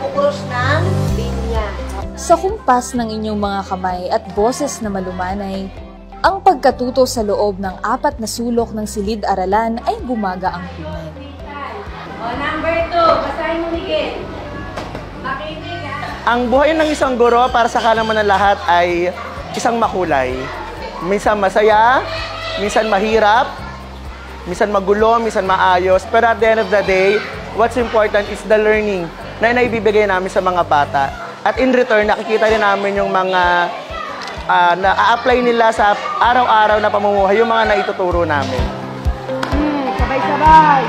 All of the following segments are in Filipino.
Pagkukuros ng linya. Sa kumpas ng inyong mga kamay at boses na malumanay, ang pagkatuto sa loob ng 4 na sulok ng silid-aralan ay bumaga ang tunay. Number 2, basahin mo, Miguel. Makinig, ha? Ang buhay ng isang guro para sa kalaman ng lahat ay isang makulay. Minsan masaya, minsan mahirap, minsan magulo, minsan maayos. Pero at the end of the day, what's important is the learning na naibibigay namin sa mga bata. At in return, nakikita rin namin yung mga na-apply nila sa araw-araw na pamumuhay, yung mga naituturo namin. Sabay-sabay!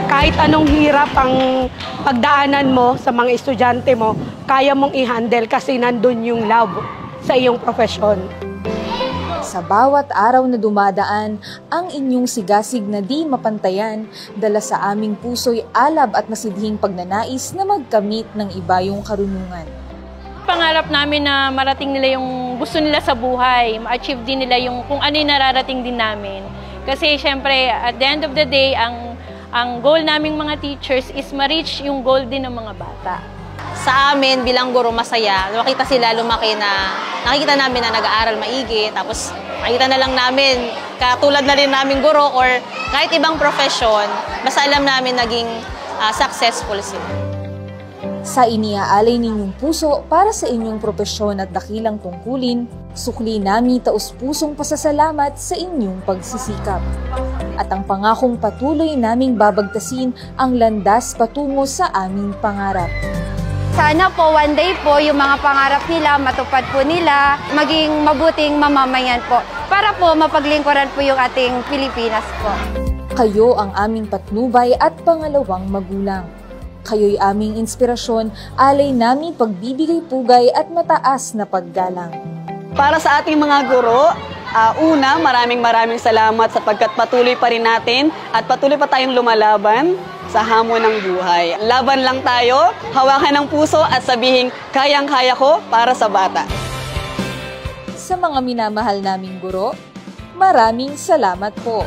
Kahit anong hirap ang pagdaanan mo sa mga estudyante mo, kaya mong i-handle kasi nandun yung love sa iyong profesyon. Sa bawat araw na dumadaan, ang inyong sigasig na di mapantayan, dala sa aming puso'y alab at masidhing pagnanais na magkamit ng ibayong karunungan. Pangarap namin na marating nila yung gusto nila sa buhay, ma-achieve din nila yung kung ano yung nararating din namin. Kasi syempre, at the end of the day, ang goal naming mga teachers is ma-reach yung goal din ng mga bata. Sa amin, bilang guro, masaya. Makita sila lumaki na, nakikita namin na nag-aaral maigi, tapos makita na lang namin, katulad na rin namin guro or kahit ibang profession, basta alam namin naging successful sila. Sa iniaalay ninyong puso para sa inyong propesyon at dakilang tungkulin, sukli namin taus-pusong pasasalamat sa inyong pagsisikap. At ang pangakong patuloy naming babagtasin ang landas patungo sa aming pangarap. Sana po one day po yung mga pangarap nila, matupad po nila, maging mabuting mamamayan po para po mapaglingkuran po yung ating Pilipinas po. Kayo ang aming patnubay at pangalawang magulang. Kayo'y aming inspirasyon, alay namin pagbibigay pugay at mataas na paggalang. Para sa ating mga guro, una, maraming salamat sapagkat patuloy pa rin natin at patuloy pa tayong lumalaban sa hamon ng buhay. Laban lang tayo, hawakan ng puso at sabihin, kayang-kaya ko para sa bata. Sa mga minamahal naming guro, maraming salamat po.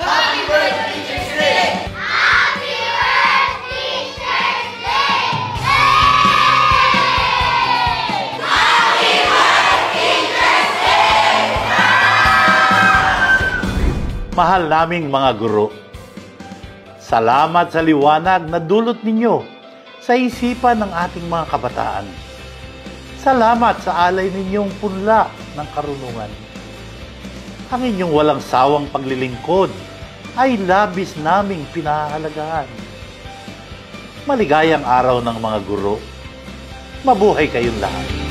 Happy birthday, Teacher's Day! Happy birthday, Teacher's Day! Happy birthday, Teacher's Day! Mahal naming mga guro, salamat sa liwanag na dulot ninyo sa isipan ng ating mga kabataan. Salamat sa alay ninyong punla ng karunungan. Ang inyong walang sawang paglilingkod ay labis naming pinahahalagahan. Maligayang araw ng mga guro. Mabuhay kayong lahat.